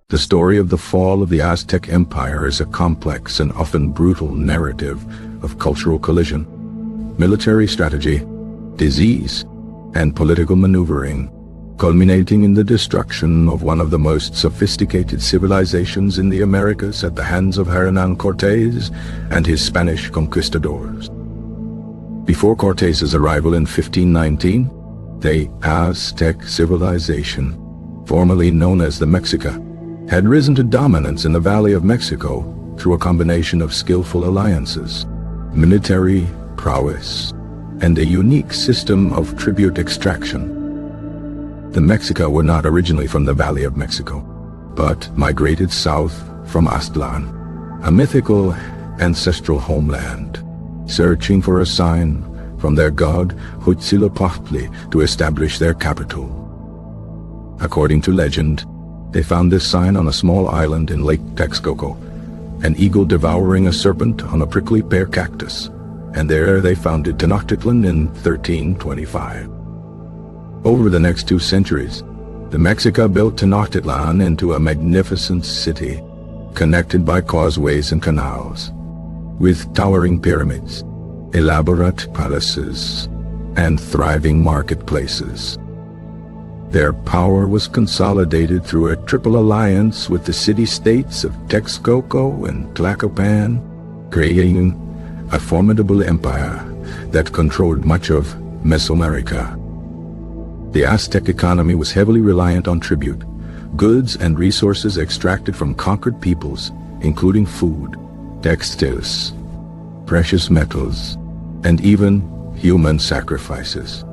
The story of the fall of the Aztec Empire is a complex and often brutal narrative of cultural collision, military strategy, disease, and political maneuvering, culminating in the destruction of one of the most sophisticated civilizations in the Americas at the hands of Hernán Cortés and his Spanish conquistadors. Before Cortés's arrival in 1519, the Aztec civilization, formerly known as the Mexica, had risen to dominance in the Valley of Mexico through a combination of skillful alliances, military prowess, and a unique system of tribute extraction. The Mexica were not originally from the Valley of Mexico, but migrated south from Aztlan, a mythical ancestral homeland, searching for a sign from their god Huitzilopochtli to establish their capital. According to legend, they found this sign on a small island in Lake Texcoco, an eagle devouring a serpent on a prickly pear cactus, and there they founded Tenochtitlan in 1325. Over the next 2 centuries, the Mexica built Tenochtitlan into a magnificent city, connected by causeways and canals, with towering pyramids, elaborate palaces, and thriving marketplaces. Their power was consolidated through a triple alliance with the city-states of Texcoco and Tlacopan, creating a formidable empire that controlled much of Mesoamerica. The Aztec economy was heavily reliant on tribute, goods and resources extracted from conquered peoples, including food, textiles, precious metals, and even human sacrifices.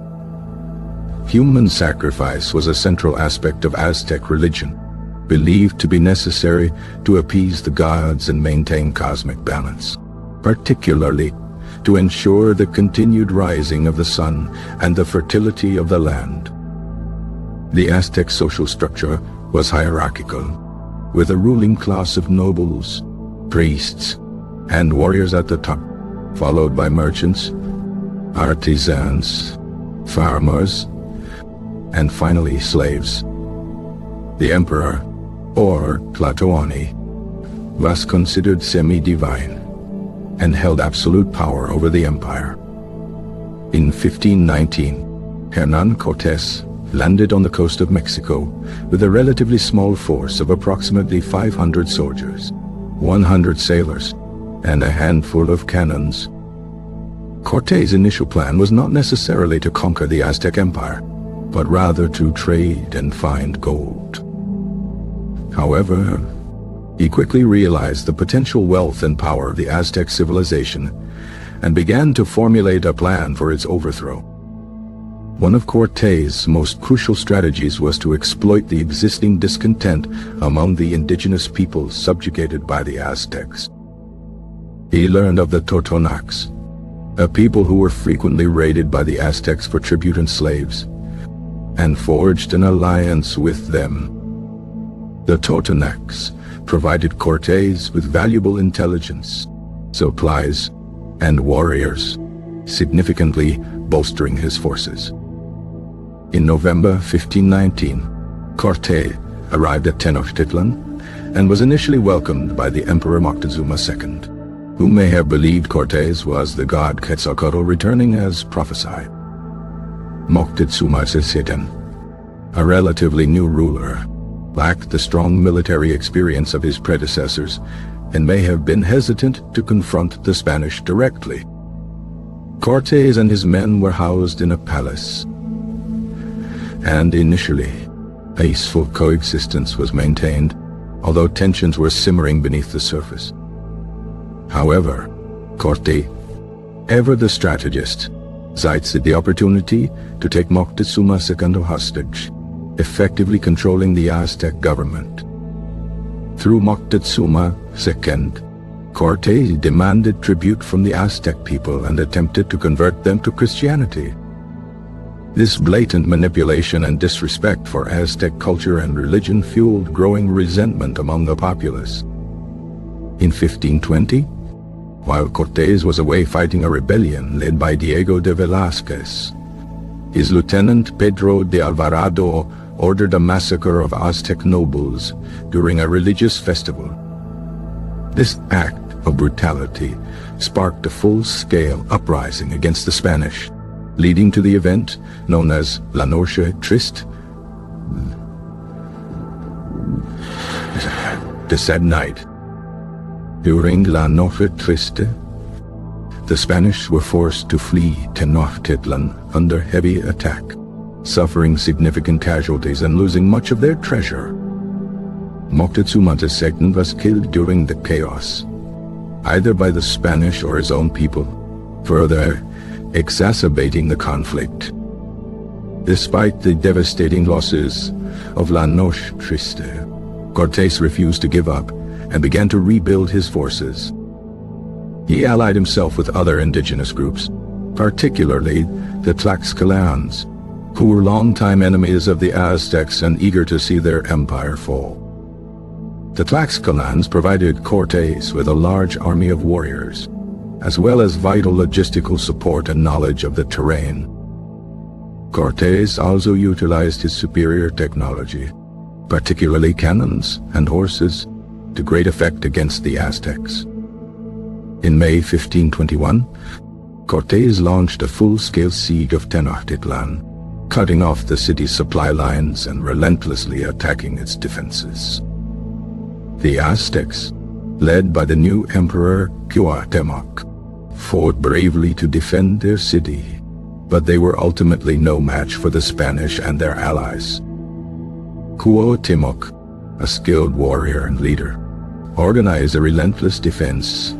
Human sacrifice was a central aspect of Aztec religion, believed to be necessary to appease the gods and maintain cosmic balance, particularly to ensure the continued rising of the sun and the fertility of the land. The Aztec social structure was hierarchical, with a ruling class of nobles, priests, and warriors at the top, followed by merchants, artisans, farmers, and finally slaves. The emperor, or Tlatoani, was considered semi-divine and held absolute power over the empire. In 1519, Hernán Cortés landed on the coast of Mexico with a relatively small force of approximately 500 soldiers, 100 sailors, and a handful of cannons. Cortés' initial plan was not necessarily to conquer the Aztec Empire, but rather to trade and find gold. However, he quickly realized the potential wealth and power of the Aztec civilization and began to formulate a plan for its overthrow. One of Cortés' most crucial strategies was to exploit the existing discontent among the indigenous peoples subjugated by the Aztecs. He learned of the Totonacs, a people who were frequently raided by the Aztecs for tribute and slaves, and forged an alliance with them. The Totonacs provided Cortés with valuable intelligence, supplies, and warriors, significantly bolstering his forces. In November 1519, Cortés arrived at Tenochtitlan and was initially welcomed by the Emperor Moctezuma II, who may have believed Cortés was the god Quetzalcoatl returning as prophesied. Moctezuma II, a relatively new ruler, lacked the strong military experience of his predecessors and may have been hesitant to confront the Spanish directly. Cortés and his men were housed in a palace, and initially, peaceful coexistence was maintained, although tensions were simmering beneath the surface. However, Cortés, ever the strategist, seized the opportunity to take Moctezuma II hostage, effectively controlling the Aztec government. Through Moctezuma II, Cortés demanded tribute from the Aztec people and attempted to convert them to Christianity. This blatant manipulation and disrespect for Aztec culture and religion fueled growing resentment among the populace. In 1520, while Cortés was away fighting a rebellion led by Diego de Velázquez, his lieutenant Pedro de Alvarado ordered a massacre of Aztec nobles during a religious festival. This act of brutality sparked a full-scale uprising against the Spanish, leading to the event known as La Noche Triste, the sad night. During La Noche Triste, the Spanish were forced to flee Tenochtitlan under heavy attack, suffering significant casualties and losing much of their treasure. Moctezuma II was killed during the chaos, either by the Spanish or his own people, further exacerbating the conflict. Despite the devastating losses of La Noche Triste, Cortés refused to give up and began to rebuild his forces. He allied himself with other indigenous groups, particularly the Tlaxcalans, who were longtime enemies of the Aztecs and eager to see their empire fall. The Tlaxcalans provided Cortés with a large army of warriors, as well as vital logistical support and knowledge of the terrain. Cortés also utilized his superior technology, particularly cannons and horses, to great effect against the Aztecs. In May 1521, Cortés launched a full-scale siege of Tenochtitlan, cutting off the city's supply lines and relentlessly attacking its defenses. The Aztecs, led by the new emperor Cuauhtémoc, fought bravely to defend their city, but they were ultimately no match for the Spanish and their allies. Cuauhtémoc, a skilled warrior and leader, organized a relentless defense,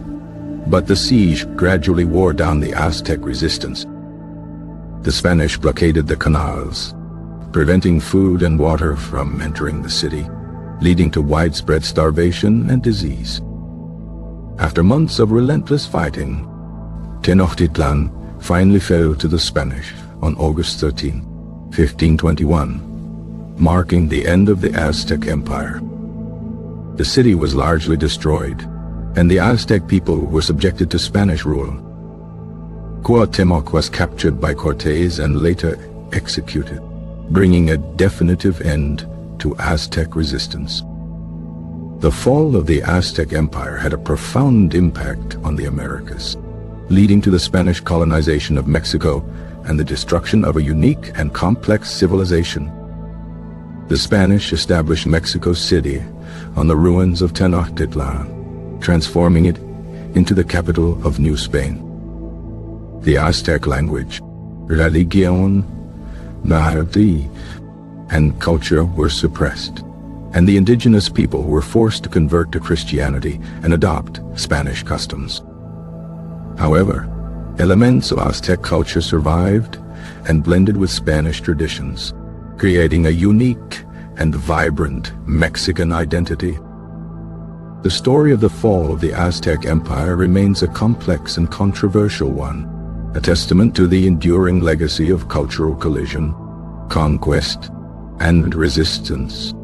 but the siege gradually wore down the Aztec resistance. The Spanish blockaded the canals, preventing food and water from entering the city, leading to widespread starvation and disease. After months of relentless fighting, Tenochtitlan finally fell to the Spanish on August 13, 1521, marking the end of the Aztec Empire. The city was largely destroyed, and the Aztec people were subjected to Spanish rule. Cuauhtémoc was captured by Cortés and later executed, bringing a definitive end to Aztec resistance. The fall of the Aztec Empire had a profound impact on the Americas, leading to the Spanish colonization of Mexico and the destruction of a unique and complex civilization. The Spanish established Mexico City on the ruins of Tenochtitlan, transforming it into the capital of New Spain. The Aztec language, religion, narrative, and culture were suppressed, and the indigenous people were forced to convert to Christianity and adopt Spanish customs. However, elements of Aztec culture survived and blended with Spanish traditions, creating a unique and vibrant Mexican identity. The story of the fall of the Aztec Empire remains a complex and controversial one, a testament to the enduring legacy of cultural collision, conquest, and resistance.